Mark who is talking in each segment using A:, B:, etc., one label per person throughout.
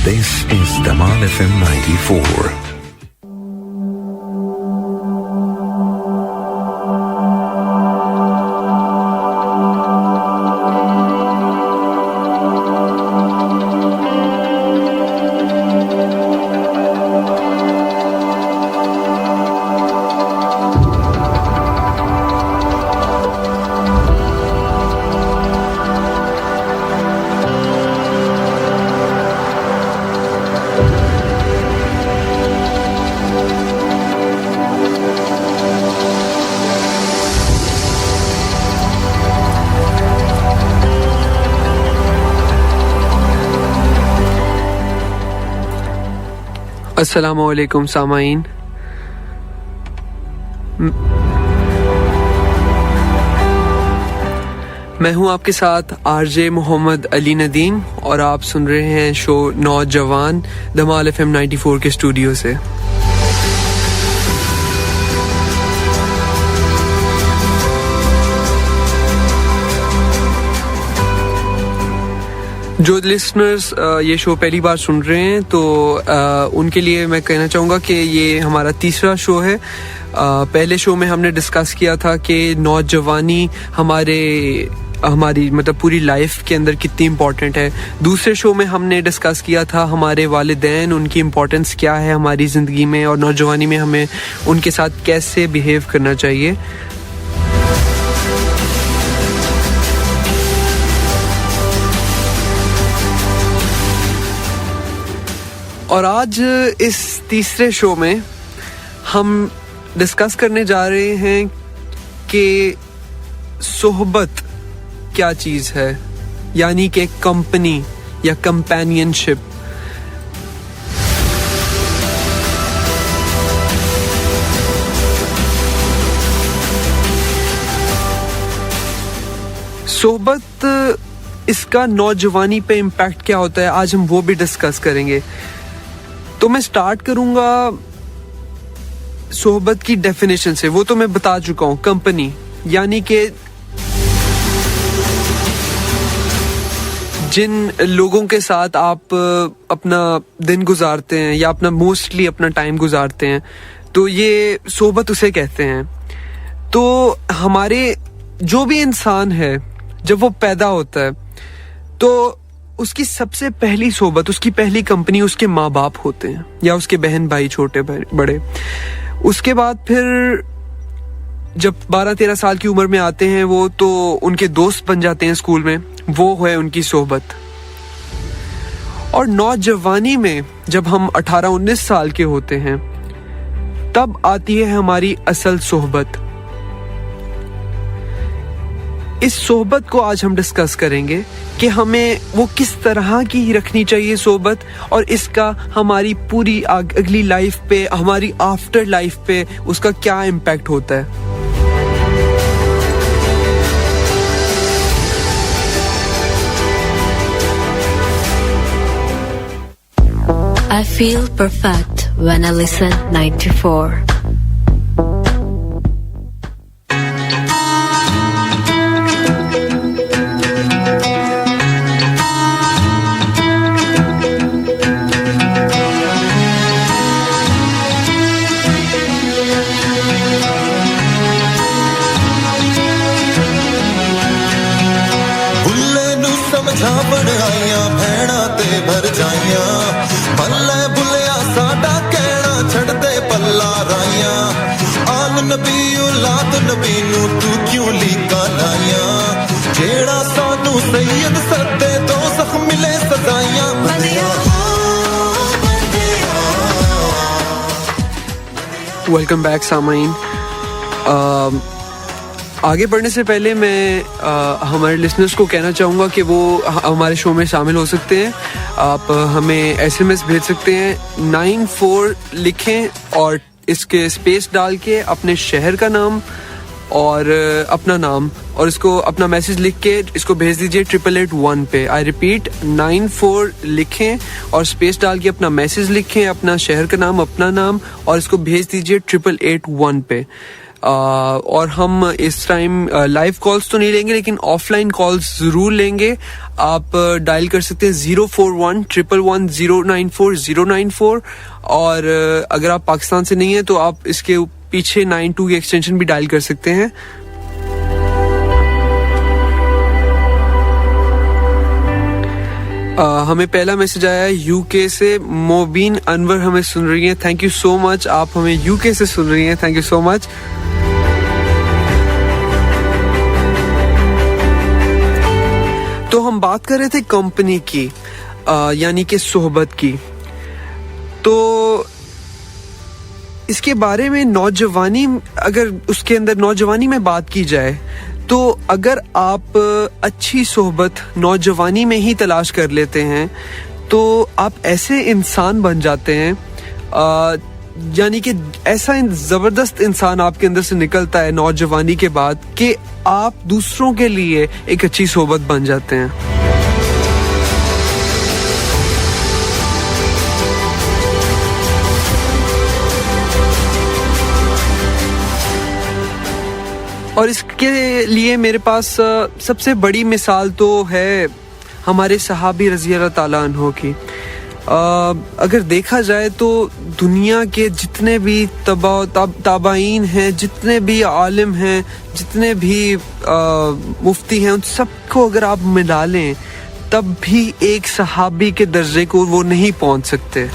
A: This is Damal FM 94.
B: अस्सलामुअलैकुम सामाईन। मैं हूं आपके साथ आरजे मोहम्मद अली नदीम और आप सुन रहे हैं शो नौजवान धमाल FM 94 के स्टूडियो से। जो लिसनर्स ये शो पहली बार सुन रहे हैं तो उनके लिए मैं कहना चाहूँगा कि ये हमारा तीसरा शो है। पहले शो में हमने डिस्कस किया था कि नौजवानी हमारी मतलब पूरी लाइफ के अंदर कितनी इम्पोर्टेंट है। दूसरे शो में हमने डिस्कस किया था हमारे वालिदैन, उनकी इम्पोर्टेंस क्या है हमारी ज़िंदगी में और नौजवानी में हमें उनके साथ कैसे बिहेव करना चाहिए। और आज इस तीसरे शो में हम डिस्कस करने जा रहे हैं कि सोहबत क्या चीज़ है, यानी कि कंपनी या कंपेनियनशिप। सोहबत, इसका नौजवानी पे इम्पैक्ट क्या होता है, आज हम वो भी डिस्कस करेंगे। तो मैं स्टार्ट करूंगा सोहबत की डेफिनेशन से। वो तो मैं बता चुका हूं, कंपनी यानी कि जिन लोगों के साथ आप अपना दिन गुजारते हैं या अपना मोस्टली अपना टाइम गुजारते हैं, तो ये सोहबत उसे कहते हैं। तो हमारे जो भी इंसान है जब वो पैदा होता है तो उसकी सबसे पहली सोहबत, उसकी पहली कंपनी उसके माँ बाप होते हैं या उसके बहन भाई छोटे बड़े। उसके बाद फिर जब 12-13 साल की उम्र में आते हैं वो, तो उनके दोस्त बन जाते हैं स्कूल में, वो है उनकी सोहबत। और नौजवानी में जब हम 18-19 साल के होते हैं तब आती है हमारी असल सोहबत। इस सोहबत को आज हम डिस्कस करेंगे कि हमें वो किस तरह की रखनी चाहिए सोहबत, और इसका हमारी पूरी अगली लाइफ पे, हमारी आफ्टर लाइफ पे उसका क्या इम्पैक्ट होता है।
C: I feel perfect when I listen 94.
B: Welcome back सामाइन। आगे बढ़ने से पहले मैं हमारे लिसनर्स को कहना चाहूँगा कि वो हमारे शो में शामिल हो सकते हैं। आप हमें SMS भेज सकते हैं, 94 लिखें और इसके स्पेस डाल के अपने शहर का नाम और अपना नाम और इसको अपना मैसेज लिख के इसको भेज दीजिए 8881 पे। आई रिपीट, 94 लिखें और स्पेस डाल के अपना मैसेज लिखें, अपना शहर का नाम, अपना नाम और इसको भेज दीजिए 8881 पे। और हम इस टाइम लाइव कॉल्स तो नहीं लेंगे, लेकिन ऑफलाइन कॉल्स जरूर लेंगे। आप डायल कर सकते हैं 041111094 और अगर आप पाकिस्तान से नहीं है तो आप इसके पीछे 92 की एक्सटेंशन भी डायल कर सकते हैं। हमें पहला मैसेज आया है यूके से, मोबीन अनवर हमें सुन रही हैं। थैंक यू सो मच, आप हमें यूके से सुन रही हैं, थैंक यू सो मच। तो हम बात कर रहे थे कंपनी की, यानी कि सोहबत की। तो इसके बारे में नौजवानी, अगर उसके अंदर नौजवानी में बात की जाए तो अगर आप अच्छी सोहबत नौजवानी में ही तलाश कर लेते हैं तो आप ऐसे इंसान बन जाते हैं, यानी कि ऐसा जबरदस्त इंसान आपके अंदर से निकलता है नौजवानी के बाद कि आप दूसरों के लिए एक अच्छी सोहबत बन जाते हैं। और इसके लिए मेरे पास सबसे बड़ी मिसाल तो है हमारे सहाबी रज़ी अल्लाह ताला अन्हो की। अगर देखा जाए तो दुनिया के जितने भी ताबाइन हैं, जितने भी आलिम हैं, जितने भी मुफ्ती हैं, उन सबको अगर आप मिला लें तब भी एक सहाबी के दर्जे को वो नहीं पहुंच सकते।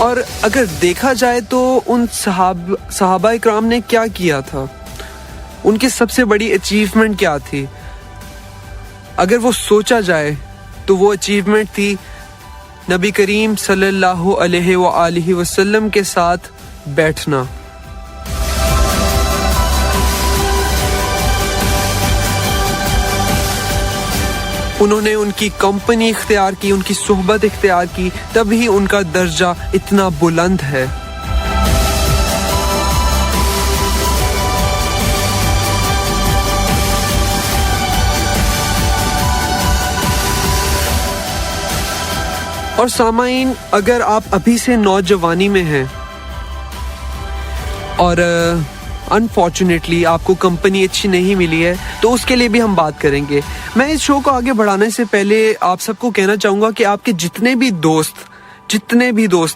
B: और अगर देखा जाए तो उन सहाबा इकराम ने क्या किया था, उनकी सबसे बड़ी अचीवमेंट क्या थी, अगर वो सोचा जाए तो वो अचीवमेंट थी नबी करीम सल्लल्लाहु अलैहि वसल्लम के साथ बैठना। उन्होंने उनकी कंपनी इख्तियार की, उनकी सोहबत इख्तियार की, तभी उनका दर्जा इतना बुलंद है। और सामाइन, अगर आप अभी से नौजवानी में हैं और अनफॉर्चुनेटली आपको कंपनी अच्छी नहीं मिली है तो उसके लिए भी हम बात करेंगे। मैं इस शो को आगे बढ़ाने से पहले आप सबको कहना चाहूँगा कि आपके जितने भी दोस्त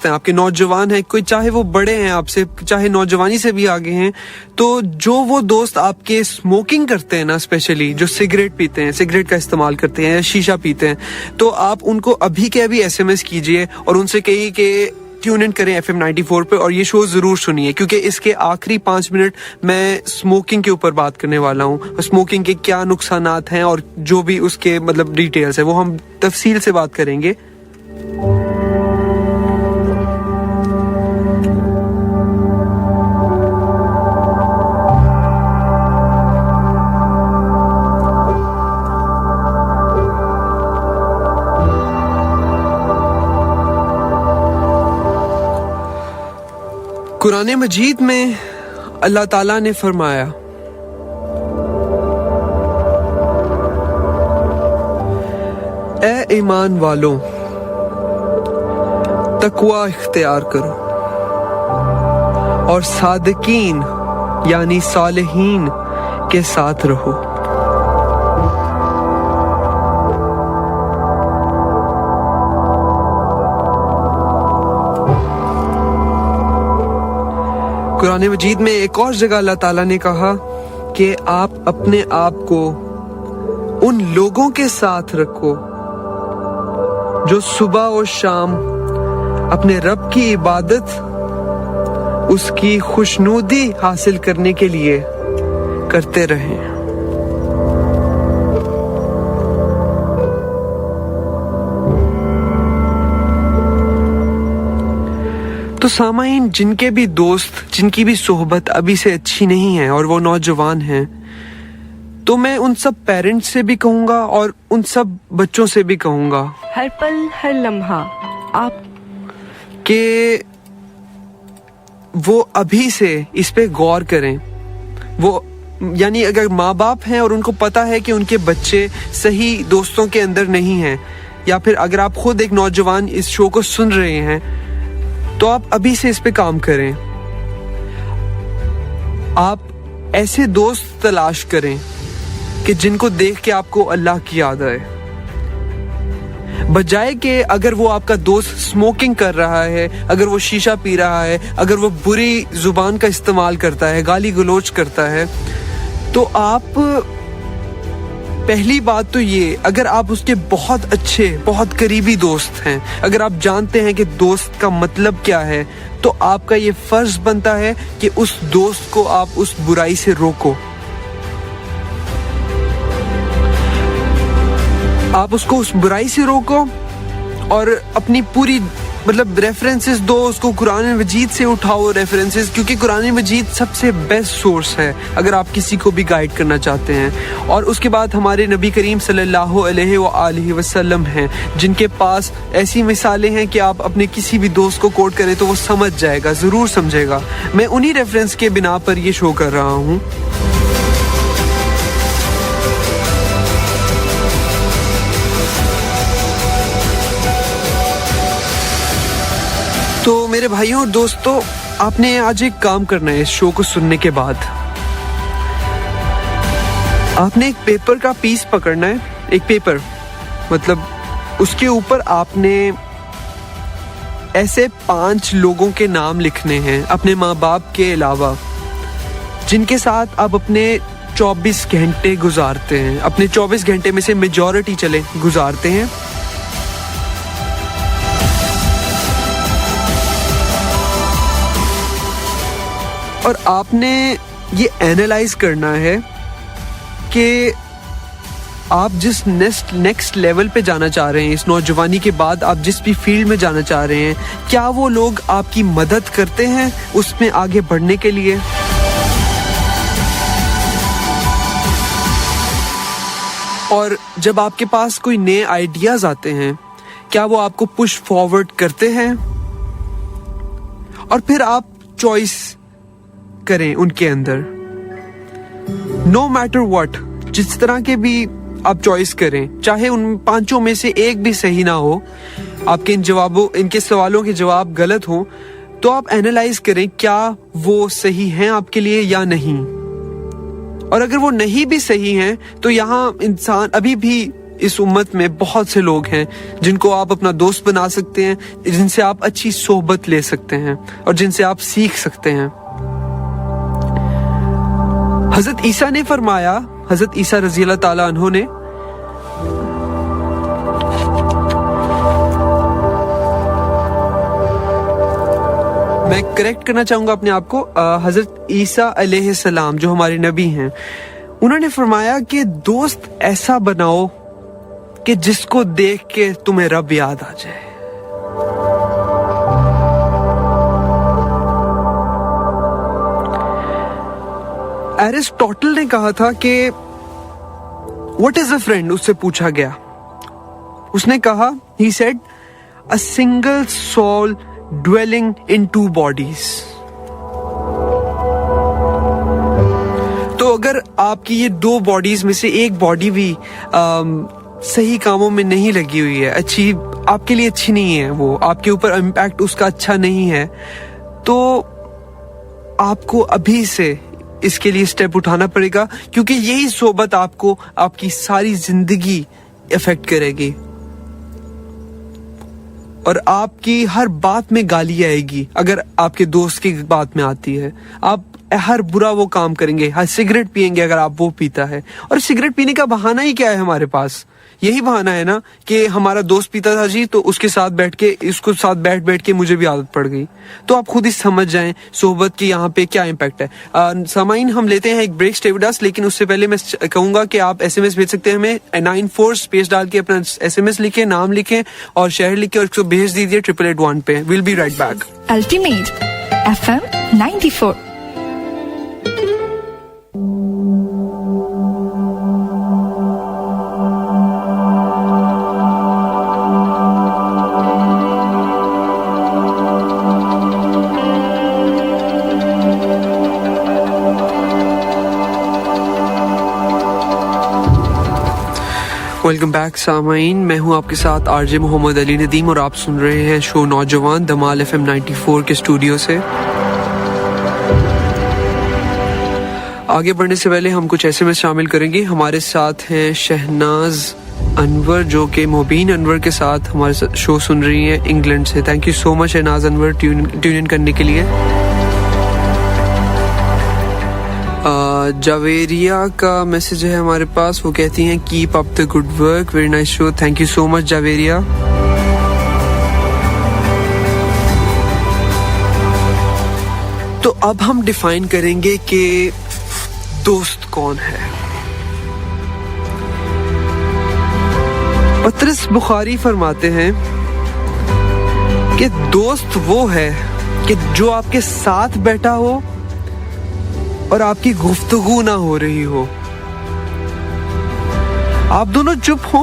B: हैं, आपके नौजवान हैं, कोई चाहे वो बड़े हैं आपसे, चाहे नौजवानी से भी आगे हैं, तो जो वो दोस्त आपके स्मोकिंग करते हैं ना, स्पेशली जो सिगरेट पीते हैं, सिगरेट का इस्तेमाल करते हैं या शीशा पीते हैं, तो आप उनको अभी के अभी SMS कीजिए और उनसे कहिए कि ट्यून इन करें FM 94 पे और ये शो जरूर सुनिए, क्योंकि इसके आखिरी 5 मिनट मैं स्मोकिंग के ऊपर बात करने वाला हूँ। स्मोकिंग के क्या नुकसानात हैं और जो भी उसके मतलब डिटेल्स है वो हम तफसील से बात करेंगे। कुरान मजीद में अल्लाह ताला ने फरमाया, ए ईमान वालों, तकवा इख्तियार करो और सादिकीन यानी सालिहीन के साथ रहो। कुरान मजीद में एक और जगह अल्लाह ताला ने कहा कि आप अपने आप को उन लोगों के साथ रखो जो सुबह और शाम अपने रब की इबादत, उसकी खुशनुदी हासिल करने के लिए करते रहें। तो सामाइन, जिनके भी दोस्त, जिनकी भी सोहबत अभी से अच्छी नहीं है और वो नौजवान हैं, तो मैं उन सब पेरेंट्स से भी कहूँगा और उन सब बच्चों से भी कहूँगा,
D: हर पल हर लम्हा आप
B: कि वो अभी से इस पे गौर करें। वो यानी अगर माँ बाप हैं और उनको पता है कि उनके बच्चे सही दोस्तों के अंदर नहीं हैं, या फिर अगर आप खुद एक नौजवान इस शो को सुन रहे हैं, तो आप अभी से इस पे काम करें। आप ऐसे दोस्त तलाश करें कि जिनको देख के आपको अल्लाह की याद आए, बजाय कि अगर वो आपका दोस्त स्मोकिंग कर रहा है, अगर वो शीशा पी रहा है, अगर वो बुरी जुबान का इस्तेमाल करता है, गाली गलौज करता है, तो आप पहली बात तो ये, अगर आप उसके बहुत अच्छे, बहुत करीबी दोस्त हैं, अगर आप जानते हैं कि दोस्त का मतलब क्या है, तो आपका ये फर्ज बनता है कि उस दोस्त को आप उस बुराई से रोको। आप उसको उस बुराई से रोको और अपनी पूरी रेफरेंसेस दो उसको, कुरान मजीद से उठाओ रेफरेंसेस, क्योंकि कुरान मजीद सबसे बेस्ट सोर्स है अगर आप किसी को भी गाइड करना चाहते हैं। और उसके बाद हमारे नबी करीम सल्लल्लाहु अलैहि वसल्लम हैं, जिनके पास ऐसी मिसालें हैं कि आप अपने किसी भी दोस्त को कोट करें तो वो समझ जाएगा, ज़रूर समझेगा। मैं उन्हीं रेफरेंस के बिना पर ये शो कर रहा हूँ। तो मेरे भाइयों और दोस्तों, आपने आज एक काम करना है इस शो को सुनने के बाद। आपने एक पेपर का पीस पकड़ना है, एक पेपर, उसके ऊपर आपने ऐसे 5 लोगों के नाम लिखने हैं अपने माँ बाप के अलावा, जिनके साथ आप अपने 24 घंटे गुजारते हैं, अपने 24 घंटे में से मेजॉरिटी चले गुजारते हैं। और आपने ये एनालाइज करना है कि आप जिस नेक्स्ट लेवल पे जाना चाह रहे हैं, इस नौजवानी के बाद आप जिस भी फील्ड में जाना चाह रहे हैं, क्या वो लोग आपकी मदद करते हैं उसमें आगे बढ़ने के लिए? और जब आपके पास कोई नए आइडियाज आते हैं, क्या वो आपको पुश फॉरवर्ड करते हैं? और फिर आप चॉइस करें उनके अंदर, नो मैटर व्हाट, जिस तरह के भी आप चॉइस करें, चाहे उन 5 में से एक भी सही ना हो, आपके इनके सवालों के जवाब गलत हो, तो आप एनालाइज करें क्या वो सही हैं आपके लिए या नहीं। और अगर वो नहीं भी सही हैं, तो यहाँ इंसान अभी भी इस उम्मत में बहुत से लोग हैं जिनको आप अपना दोस्त बना सकते हैं, जिनसे आप अच्छी सोहबत ले सकते हैं और जिनसे आप सीख सकते हैं। हजरत ईसा ने फरमाया, हजरत ईसा रज़ी अल्लाह ताला अन्हु ने, मैं करेक्ट करना चाहूंगा अपने आप को, हजरत ईसा अलैहिस्सलाम जो हमारे नबी हैं, उन्होंने फरमाया कि दोस्त ऐसा बनाओ कि जिसको देख के तुम्हें रब याद आ जाए। एरिस्टोटल ने कहा था कि व्हाट इज अ फ्रेंड, उससे पूछा गया, उसने कहा, he said, a single soul dwelling in 2 bodies. तो अगर आपकी ये 2 बॉडीज में से एक बॉडी भी सही कामों में नहीं लगी हुई है, अच्छी आपके लिए अच्छी नहीं है, वो आपके ऊपर इम्पैक्ट उसका अच्छा नहीं है, तो आपको अभी से इसके लिए स्टेप उठाना पड़ेगा, क्योंकि यही सोबत आपको आपकी सारी जिंदगी इफेक्ट करेगी और आपकी हर बात में गाली आएगी अगर आपके दोस्त की बात में आती है। आप हर बुरा वो काम करेंगे, हर सिगरेट पिएंगे अगर आप वो पीता है, और सिगरेट पीने का बहाना ही क्या है हमारे पास? यही बहाना है ना कि हमारा दोस्त पीता था जी, तो उसके साथ इसको साथ बैठ के मुझे भी आदत पड़ गई। तो आप खुद ही समझ जाएं सोहबत की यहाँ पे क्या इम्पैक्ट है। सामाइन, हम लेते हैं एक ब्रेक, स्टे विद अस, लेकिन उससे पहले मैं कहूंगा कि आप SMS भेज सकते हैं हमें 94 स्पेस डाल के अपना SMS लिखें, नाम लिखें और शहर लिखें और इसको भेज दीजिए 8881 पे। Will be right back.
D: Ultimate FM 94।
B: Welcome back सामाइन, मैं हूं आपके साथ आरजे मोहम्मद अली नदीम और आप सुन रहे हैं शो नौजवान धमाल FM 94 के स्टूडियो से। आगे बढ़ने से पहले हम कुछ SMS शामिल करेंगे। हमारे साथ हैं शहनाज अनवर जो कि मोबीन अनवर के साथ हमारे शो सुन रही हैं इंग्लैंड से। Thank you so much Shahnaz Anwar tune in करने के लिए। जावेरिया का मैसेज है हमारे पास, वो कहती हैं keep up the good work, very nice show. Thank you so much Javeria. तो अब हम डिफाइन करेंगे कि दोस्त कौन है। पतरस बुखारी फरमाते हैं कि दोस्त वो है कि जो आपके साथ बैठा हो और आपकी गुफ्तगू ना हो रही हो, आप दोनों चुप हो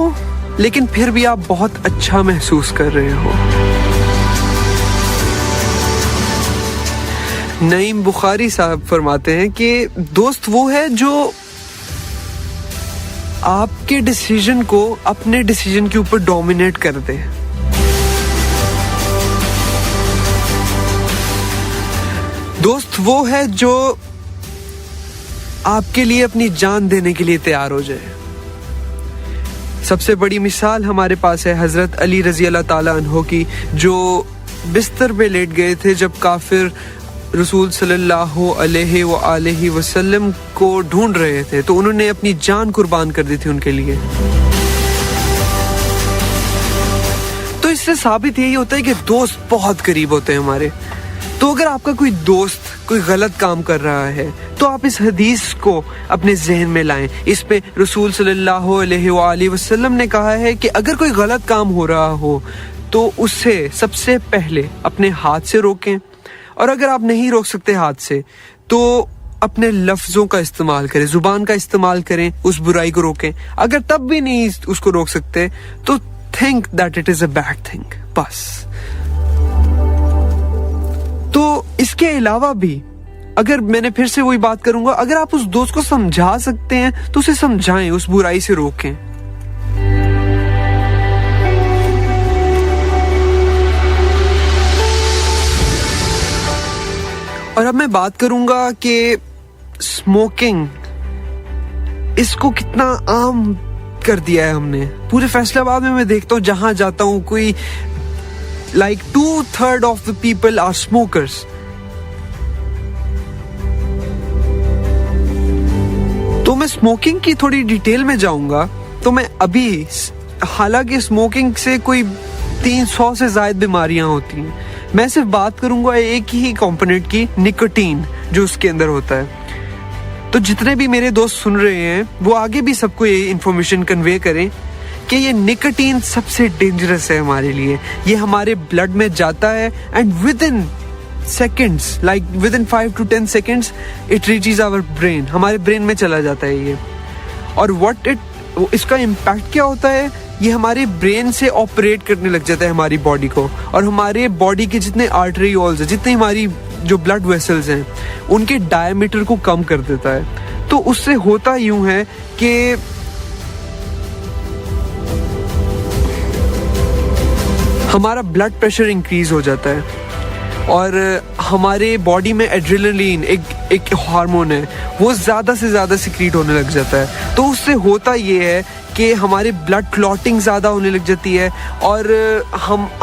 B: लेकिन फिर भी आप बहुत अच्छा महसूस कर रहे हो। नईम बुखारी साहब फरमाते हैं कि दोस्त वो है जो आपके डिसीजन को अपने डिसीजन के ऊपर डोमिनेट कर दे। दोस्त वो है जो आपके लिए अपनी जान देने के लिए तैयार हो जाए। सबसे बड़ी मिसाल हमारे पास है हजरत अली रजी अल्लाह ताला अन्हो की, जो बिस्तर पे लेट गए थे जब काफिर रसूल सल्लल्लाहु अलैहि वसल्लम को ढूंढ रहे थे, तो उन्होंने अपनी जान कुर्बान कर दी थी उनके लिए। तो इससे साबित यही होता है कि दोस्त बहुत करीब होते हैं हमारे। तो अगर आपका कोई दोस्त कोई गलत काम कर रहा है तो आप इस हदीस को अपने जहन में लाएं। इस पे रसूल सल्लल्लाहु अलैहि वसल्लम ने कहा है कि अगर कोई गलत काम हो रहा हो तो उसे सबसे पहले अपने हाथ से रोकें, और अगर आप नहीं रोक सकते हाथ से तो अपने लफ्जों का इस्तेमाल करें, जुबान का इस्तेमाल करें, उस बुराई को रोकें। अगर तब भी नहीं उसको रोक सकते तो think that it is a bad thing, बस। तो इसके अलावा भी अगर मैंने फिर से वही बात करूंगा, अगर आप उस दोस्त को समझा सकते हैं तो उसे समझाएं, उस बुराई से रोकें। और अब मैं बात करूंगा कि स्मोकिंग, इसको कितना आम कर दिया है हमने। पूरे फैसलाबाद में मैं देखता हूँ, जहां जाता हूँ, कोई like 2/3 of the people are smokers. तो मैं स्मोकिंग की थोड़ी डिटेल में जाऊंगा तो मैं अभी, हालांकि स्मोकिंग से कोई 300 से ज्यादा बीमारियां होती हैं, मैं सिर्फ बात करूंगा एक ही कंपोनेंट की, निकोटीन, जो उसके अंदर होता है। तो जितने भी मेरे दोस्त सुन रहे हैं वो आगे भी सबको ये इंफॉर्मेशन कन्वे करें कि ये निकोटीन सबसे डेंजरस है हमारे लिए। ये हमारे ब्लड में जाता है and within seconds, like within 5 to 10 seconds it reaches our brain, हमारे ब्रेन में चला जाता है ये। और इसका इम्पैक्ट क्या होता है, ये हमारे ब्रेन से ऑपरेट करने लग जाता है हमारी बॉडी को, और हमारे बॉडी के जितने आर्टरीओल्स हैं, जितनी हमारी जो ब्लड वेसल्स हैं, उनके डायमीटर को कम कर देता है। तो उससे होता यूं है कि हमारा ब्लड प्रेशर इंक्रीज हो जाता है और हमारे बॉडी में एड्रेनलिन एक हार्मोन है, वो ज़्यादा से ज़्यादा सिक्रीट होने लग जाता है। तो उससे होता ये है कि हमारे ब्लड क्लॉटिंग ज़्यादा होने लग जाती है और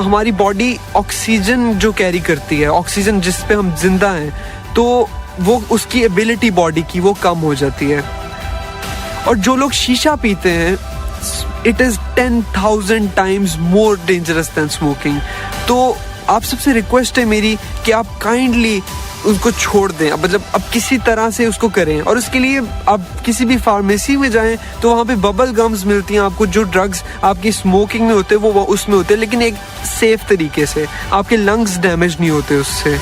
B: हमारी बॉडी ऑक्सीजन जो कैरी करती है, ऑक्सीजन जिस पे हम जिंदा हैं, तो वो उसकी एबिलिटी बॉडी की वो कम हो जाती है। और जो लोग शीशा पीते हैं, it is 10,000 times more dangerous than smoking। तो आप सबसे रिक्वेस्ट है मेरी कि आप काइंडली उसको छोड़ दें, मतलब अब किसी तरह से उसको करें। और उसके लिए आप किसी भी फार्मेसी में जाएं तो वहाँ पे बबल गम्स मिलती हैं आपको, जो ड्रग्स आपकी स्मोकिंग में होते हैं वो उसमें होते हैं, लेकिन एक सेफ तरीके से, आपके लंग्स डैमेज नहीं होते उससे।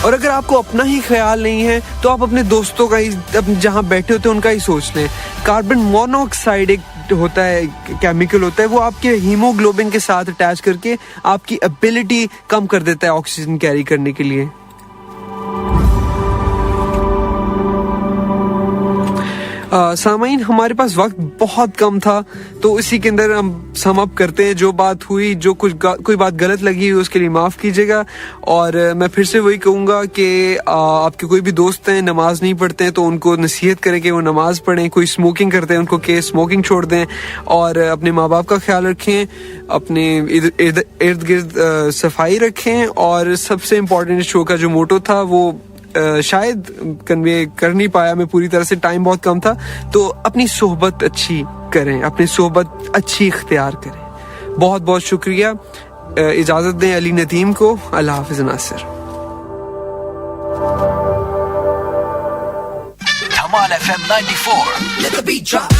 B: और अगर आपको अपना ही ख्याल नहीं है तो आप अपने दोस्तों का ही, जहाँ बैठे होते हैं उनका ही सोच लें। कार्बन मोनोऑक्साइड एक होता है, केमिकल होता है, वो आपके हीमोग्लोबिन के साथ अटैच करके आपकी एबिलिटी कम कर देता है ऑक्सीजन कैरी करने के लिए। सामाइन, हमारे पास वक्त बहुत कम था, तो इसी के अंदर हम सम अप करते हैं। जो बात हुई, जो कोई बात गलत लगी उसके लिए माफ़ कीजिएगा। और मैं फिर से वही कहूँगा कि आपके कोई भी दोस्त हैं नमाज नहीं पढ़ते हैं तो उनको नसीहत करें कि वो नमाज पढ़ें। कोई स्मोकिंग करते हैं उनको कि स्मोकिंग छोड़ दें, और अपने माँ बाप का ख्याल रखें, अपने इर्द गिर्द सफाई रखें। और सबसे इम्पोर्टेंट शो का जो मोटो था वो शायद कन्वे कर नहीं पाया मैं पूरी तरह से, टाइम बहुत कम था, तो अपनी सोहबत अच्छी करें, अपनी सोहबत अच्छी इख्तियार करें। बहुत बहुत शुक्रिया। इजाज़त दें अली नदीम को। अल्लाह हाफ़िज़ नासिर।
E: धमाल FM 94 Let the beat drop